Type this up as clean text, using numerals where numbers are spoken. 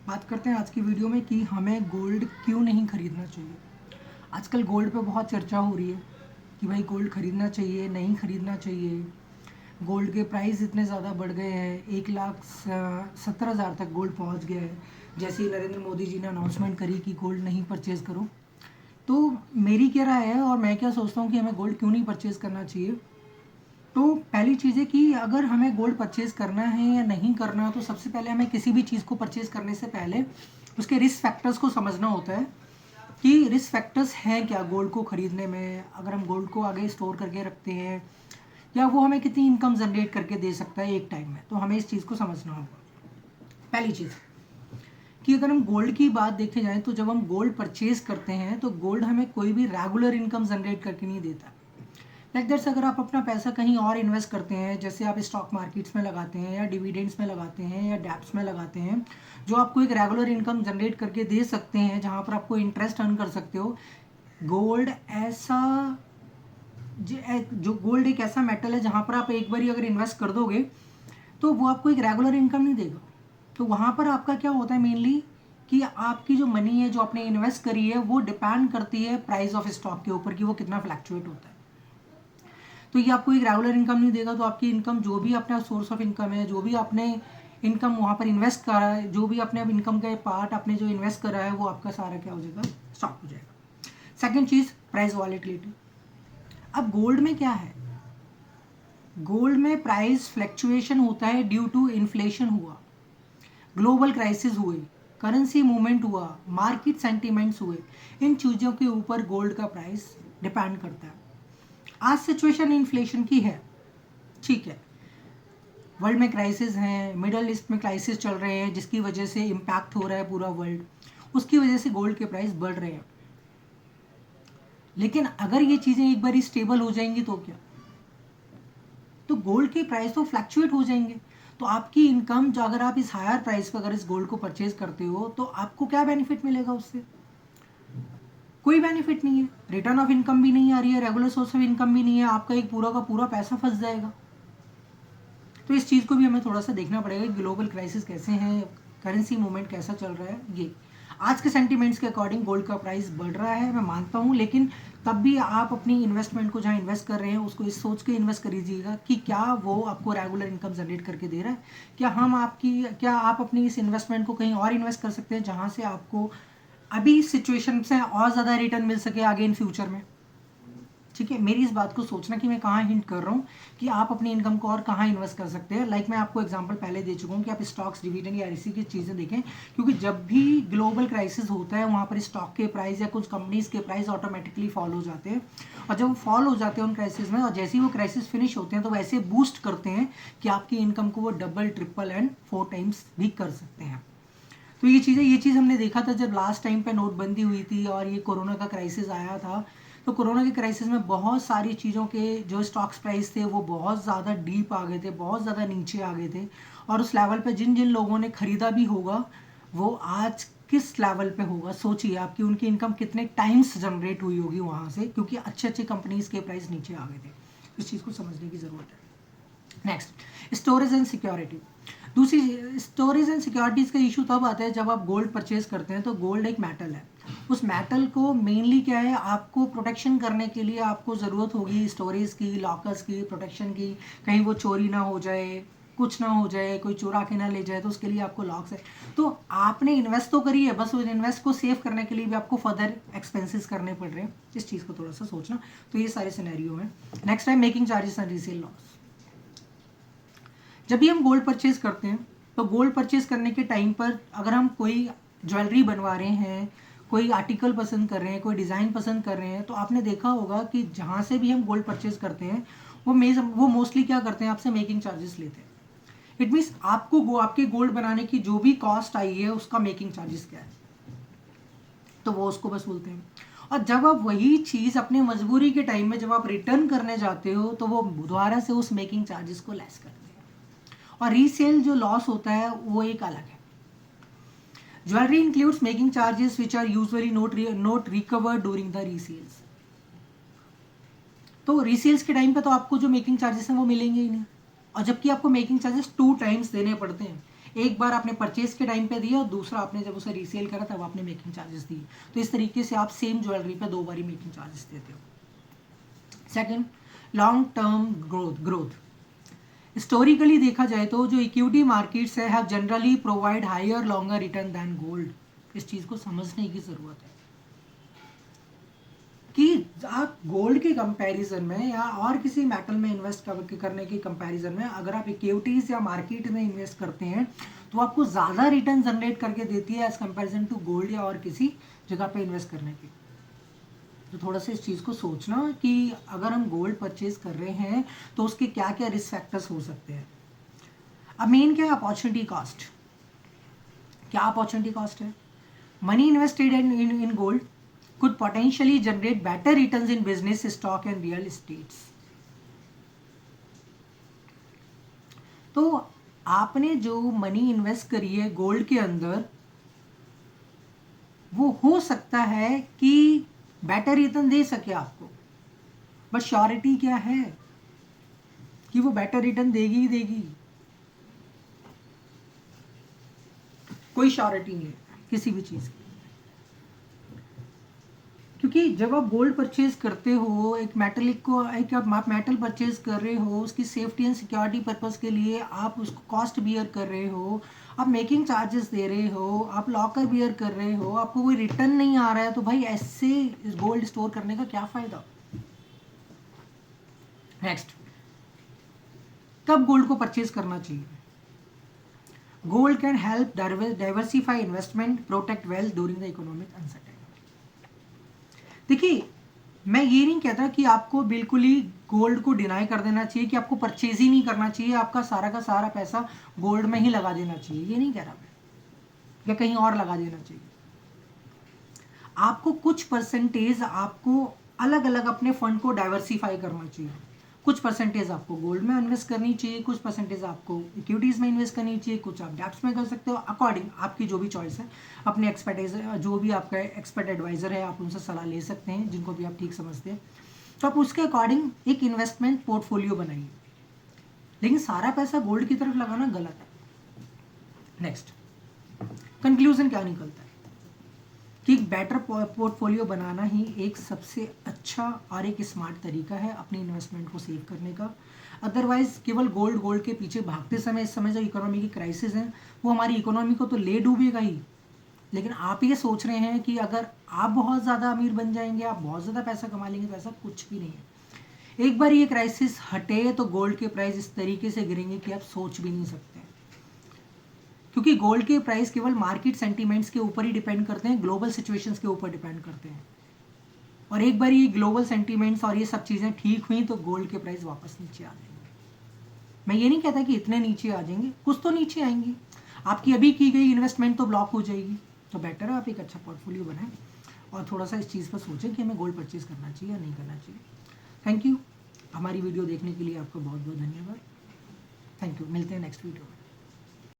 बात करते हैं आज की वीडियो में कि हमें गोल्ड क्यों नहीं खरीदना चाहिए। आजकल गोल्ड पे बहुत चर्चा हो रही है कि भाई गोल्ड खरीदना चाहिए, नहीं खरीदना चाहिए। गोल्ड के प्राइस इतने ज़्यादा बढ़ गए हैं, 1,70,000 तक गोल्ड पहुंच गया है। जैसे ही नरेंद्र मोदी जी ने अनाउंसमेंट करी कि गोल्ड नहीं परचेज़ करो, तो मेरी क्या राय है और मैं क्या सोचता हूँ कि हमें गोल्ड क्यों नहीं परचेज़ करना चाहिए। तो पहली चीज़ है कि अगर हमें गोल्ड परचेज़ करना है या नहीं करना, तो सबसे पहले हमें किसी भी चीज़ को परचेज़ करने से पहले उसके रिस्क फैक्टर्स को समझना होता है कि रिस्क फैक्टर्स हैं क्या गोल्ड को ख़रीदने में। अगर हम गोल्ड को आगे स्टोर करके रखते हैं या वो हमें कितनी इनकम जनरेट करके दे सकता है एक टाइम में, तो हमें इस चीज़ को समझना होगा। पहली चीज़ कि अगर हम गोल्ड की बात देखे जाएँ, तो जब हम गोल्ड परचेज़ करते हैं तो गोल्ड हमें कोई भी रेगुलर इनकम जनरेट करके नहीं देता। लाइक दैट्स, अगर आप अपना पैसा कहीं और इन्वेस्ट करते हैं, जैसे आप स्टॉक मार्केट्स में लगाते हैं या डिविडेंड्स में लगाते हैं या डैप्स में लगाते हैं, जो आपको एक रेगुलर इनकम जनरेट करके दे सकते हैं, जहाँ पर आपको इंटरेस्ट अर्न कर सकते हो। गोल्ड ऐसा जो गोल्ड एक ऐसा मेटल है जहाँ पर आप एक बार अगर इन्वेस्ट कर दोगे तो वो आपको एक रेगुलर इनकम नहीं देगा। तो वहाँ पर आपका क्या होता है मेनली कि आपकी जो मनी है जो आपने इन्वेस्ट करी है वो डिपेंड करती है प्राइस ऑफ स्टॉक के ऊपर कि वो कितना फ्लैक्चुएट होता है। तो ये आपको एक रेगुलर इनकम नहीं देगा। तो आपकी इनकम जो भी अपना सोर्स ऑफ इनकम है, जो भी आपने इनकम वहाँ पर इन्वेस्ट करा है, जो भी अपने इनकम का पार्ट आपने जो इन्वेस्ट करा है, वो आपका सारा क्या हो जाएगा, स्टॉक हो जाएगा। सेकेंड चीज़, प्राइस वॉलेटिलिटी। अब गोल्ड में क्या है, गोल्ड में प्राइस फ्लैक्चुएशन होता है ड्यू टू इन्फ्लेशन हुआ, ग्लोबल क्राइसिस हुए, करेंसी मूवमेंट हुआ, मार्केट सेंटिमेंट्स हुए, इन चीज़ों के ऊपर गोल्ड का प्राइस डिपेंड करता है। आज सिचुएशन इन्फ्लेशन की है, ठीक है, वर्ल्ड में क्राइसिस हैं, मिडल ईस्ट में क्राइसिस चल रहे हैं जिसकी वजह से इम्पैक्ट हो रहा है पूरा वर्ल्ड, उसकी वजह से गोल्ड के प्राइस बढ़ रहे हैं। लेकिन अगर ये चीज़ें एक बार स्टेबल हो जाएंगी तो क्या, तो गोल्ड के प्राइस तो फ्लैक्चुएट हो जाएंगे। तो आपकी इनकम जो, अगर आप इस हायर प्राइस पर अगर इस गोल्ड को परचेज करते हो, तो आपको क्या बेनिफिट मिलेगा उससे, कोई बेनिफिट नहीं है। रिटर्न ऑफ इनकम भी नहीं आ रही है, रेगुलर सोर्स ऑफ इनकम भी नहीं है, आपका एक पूरा का पूरा पैसा फंस जाएगा। तो इस चीज़ को भी हमें थोड़ा सा देखना पड़ेगा, ग्लोबल क्राइसिस कैसे हैं, करेंसी मूवमेंट कैसा चल रहा है। ये आज के सेंटिमेंट्स के अकॉर्डिंग गोल्ड का प्राइस बढ़ रहा है, मैं मानता हूँ, लेकिन तब भी आप अपनी इन्वेस्टमेंट को जहाँ इन्वेस्ट कर रहे हैं उसको इस सोच के इन्वेस्ट करिएगा कि क्या वो आपको रेगुलर इनकम जनरेट करके दे रहा है, क्या आप अपनी इस इन्वेस्टमेंट को कहीं और इन्वेस्ट कर सकते हैं जहाँ से आपको अभी सिचुएशन से और ज़्यादा रिटर्न मिल सके आगे इन फ्यूचर में। ठीक है, मेरी इस बात को सोचना कि मैं कहाँ हिंट कर रहा हूँ कि आप अपनी इनकम को और कहाँ इन्वेस्ट कर सकते हैं। लाइक मैं आपको एग्जांपल पहले दे चुका हूँ कि आप स्टॉक्स, डिविडेंड या इसी की चीज़ें देखें, क्योंकि जब भी ग्लोबल क्राइसिस होता है वहाँ पर स्टॉक के प्राइस या कुछ कंपनीज के प्राइस ऑटोमेटिकली फॉल हो जाते हैं। और जब वो फॉल हो जाते हैं उन क्राइसिस में, और जैसे ही वो क्राइसिस फिनिश होते हैं तो वैसे बूस्ट करते हैं कि आपकी इनकम को वो डबल, ट्रिपल एंड 4 टाइम्स भी कर सकते हैं। तो ये चीज़ हमने देखा था जब लास्ट टाइम पे नोटबंदी हुई थी और ये कोरोना का क्राइसिस आया था। तो कोरोना के क्राइसिस में बहुत सारी चीज़ों के जो स्टॉक्स प्राइस थे वो बहुत ज़्यादा डीप आ गए थे, बहुत ज़्यादा नीचे आ गए थे। और उस लेवल पे जिन जिन लोगों ने खरीदा भी होगा वो आज किस लेवल पे होगा, सोचिए आपकी उनकी इनकम कितने टाइम्स जनरेट हुई होगी वहाँ से, क्योंकि अच्छे अच्छे कंपनीज के प्राइस नीचे आ गए थे। इस चीज़ को समझने की ज़रूरत है। Next, storage and security. दूसरी, स्टोरेज एंड सिक्योरिटीज़ का इशू तब आता है जब आप गोल्ड परचेज करते हैं। तो गोल्ड एक मेटल है, उस मेटल को मेनली क्या है, आपको प्रोटेक्शन करने के लिए आपको ज़रूरत होगी स्टोरेज की, लॉकर्स की, प्रोटेक्शन की, कहीं वो चोरी ना हो जाए, कुछ ना हो जाए, कोई चुरा के ना ले जाए, तो उसके लिए आपको लॉक्स है। तो आपने इन्वेस्ट तो करी है, बस उस इन्वेस्ट को सेव करने के लिए भी आपको फर्दर एक्सपेंसेस करने पड़ रहे हैं। इस चीज़ को थोड़ा सा सोचना। तो ये सारे सिनेरियो हैं। नेक्स्ट है making charges and resale loss. जब भी हम गोल्ड परचेज करते हैं तो गोल्ड परचेज करने के टाइम पर अगर हम कोई ज्वेलरी बनवा रहे हैं, कोई आर्टिकल पसंद कर रहे हैं, कोई डिज़ाइन पसंद कर रहे हैं, तो आपने देखा होगा कि जहाँ से भी हम गोल्ड परचेज करते हैं वो मोस्टली क्या करते हैं, आपसे मेकिंग चार्जेस लेते हैं। इट मीन्स आपको आपके गोल्ड बनाने की जो भी कॉस्ट आई है उसका मेकिंग चार्जेस क्या है, तो वो उसको बस बोलते हैं। और जब आप वही चीज़ अपने मजबूरी के टाइम में जब आप रिटर्न करने जाते हो तो वो दोबारा से उस मेकिंग चार्जेस को लेस करते हैं। और रीसेल जो लॉस होता है वो एक अलग है। Jewellery includes making charges which are usually not recovered during the resales. तो रीसेल्स के टाइम पे तो आपको जो मेकिंग चार्जेस हैं वो मिलेंगे ही नहीं, और जबकि आपको मेकिंग चार्जेस 2 टाइम्स देने पड़ते हैं। एक बार आपने परचेज के टाइम पे दिया और दूसरा आपने जब उसे रीसेल करा तब आपने मेकिंग चार्जेस दिए। तो इस तरीके से आप सेम ज्वेलरी पे 2 बारी मेकिंग चार्जेस देते हो। Second, long term growth. Historically देखा जाए तो जो इक्विटी मार्केट्स है have generally provide higher longer return than gold. इस चीज़ को समझने की ज़रूरत है कि आप गोल्ड के कंपैरिजन में या और किसी मेटल में इन्वेस्ट करने के कंपैरिजन में अगर आप इक्विटीज या मार्केट में इन्वेस्ट करते हैं तो आपको ज़्यादा रिटर्न जनरेट करके देती है एज कंपैरिजन टू गोल्ड या और किसी जगह पे इन्वेस्ट करने की। तो थोड़ा सा इस चीज़ को सोचना कि अगर हम गोल्ड परचेज कर रहे हैं तो उसके क्या क्या रिस्क फैक्टर्स हो सकते हैं। अब मेन क्या है, अपॉर्चुनिटी कॉस्ट। क्या अपॉर्चुनिटी कॉस्ट है? Money invested in gold could potentially generate better returns in business, stock and real estates. तो आपने जो मनी इन्वेस्ट करी है गोल्ड के अंदर वो हो सकता है कि बेटर रिटर्न दे सके आपको, बट श्योरिटी क्या है कि वो बेटर रिटर्न देगी ही देगी? कोई श्योरिटी नहीं है किसी भी चीज़ की। क्योंकि जब आप गोल्ड परचेज करते हो, एक आप मेटल परचेज कर रहे हो, उसकी सेफ्टी एंड सिक्योरिटी पर्पस के लिए आप उसको कॉस्ट बियर कर रहे हो, आप मेकिंग चार्जेस दे रहे हो, आप लॉकर बियर कर रहे हो, आपको कोई रिटर्न नहीं आ रहा है, तो भाई ऐसे गोल्ड स्टोर करने का क्या फायदा? नेक्स्ट, कब गोल्ड को परचेज करना चाहिए? Gold can help diversify investment, protect wealth during the economic uncertainty. देखिए, मैं ये नहीं कहता कि आपको बिल्कुल ही गोल्ड को डिनाई कर देना चाहिए, कि आपको परचेज ही नहीं करना चाहिए, आपका सारा का सारा पैसा गोल्ड में ही लगा देना चाहिए, ये नहीं कह रहा मैं, या कहीं और लगा देना चाहिए। आपको कुछ परसेंटेज आपको अलग अलग अपने फंड को डाइवर्सिफाई करना चाहिए। कुछ परसेंटेज आपको गोल्ड में इन्वेस्ट करनी चाहिए, कुछ परसेंटेज आपको इक्विटीज़ में इन्वेस्ट करनी चाहिए, कुछ आप डेब्ट्स में कर सकते हो, अकॉर्डिंग आपकी जो भी चॉइस है। अपने एक्सपर्टाइज, जो भी आपका एक्सपर्ट एडवाइज़र है, आप उनसे सलाह ले सकते हैं, जिनको भी आप ठीक समझते हैं। तो आप उसके अकॉर्डिंग एक इन्वेस्टमेंट पोर्टफोलियो बनाइए, लेकिन सारा पैसा गोल्ड की तरफ लगाना गलत है। नेक्स्ट, कंक्लूजन क्या निकलता है कि बेटर पोर्टफोलियो बनाना ही एक सबसे अच्छा और एक स्मार्ट तरीका है अपनी इन्वेस्टमेंट को सेव करने का। अदरवाइज केवल गोल्ड के पीछे भागते समय, इस समय जो इकोनॉमी की क्राइसिस है वो हमारी इकोनॉमी को तो ले डूबेगा ही, लेकिन आप ये सोच रहे हैं कि अगर आप बहुत ज़्यादा अमीर बन जाएंगे, आप बहुत ज़्यादा पैसा कमा लेंगे, तो ऐसा कुछ भी नहीं है। एक बार ये क्राइसिस हटे तो गोल्ड के प्राइस इस तरीके से गिरेंगे कि आप सोच भी नहीं सकते, क्योंकि गोल्ड के प्राइस केवल मार्केट सेंटीमेंट्स के ऊपर ही डिपेंड करते हैं, ग्लोबल सिचुएशंस के ऊपर डिपेंड करते हैं। और एक बार ये ग्लोबल सेंटीमेंट्स और ये सब चीज़ें ठीक हुई तो गोल्ड के प्राइस वापस नीचे आ जाएंगे। मैं ये नहीं कहता कि इतने नीचे आ जाएंगे, कुछ तो नीचे आएंगे, आपकी अभी की गई इन्वेस्टमेंट तो ब्लॉक हो जाएगी। तो बेटर है आप एक अच्छा पोर्टफोलियो बनाएं और थोड़ा सा इस चीज़ पर सोचें कि हमें गोल्ड परचेज करना चाहिए या नहीं करना चाहिए। थैंक यू, हमारी वीडियो देखने के लिए आपका बहुत बहुत धन्यवाद। थैंक यू, मिलते हैं नेक्स्ट वीडियो में।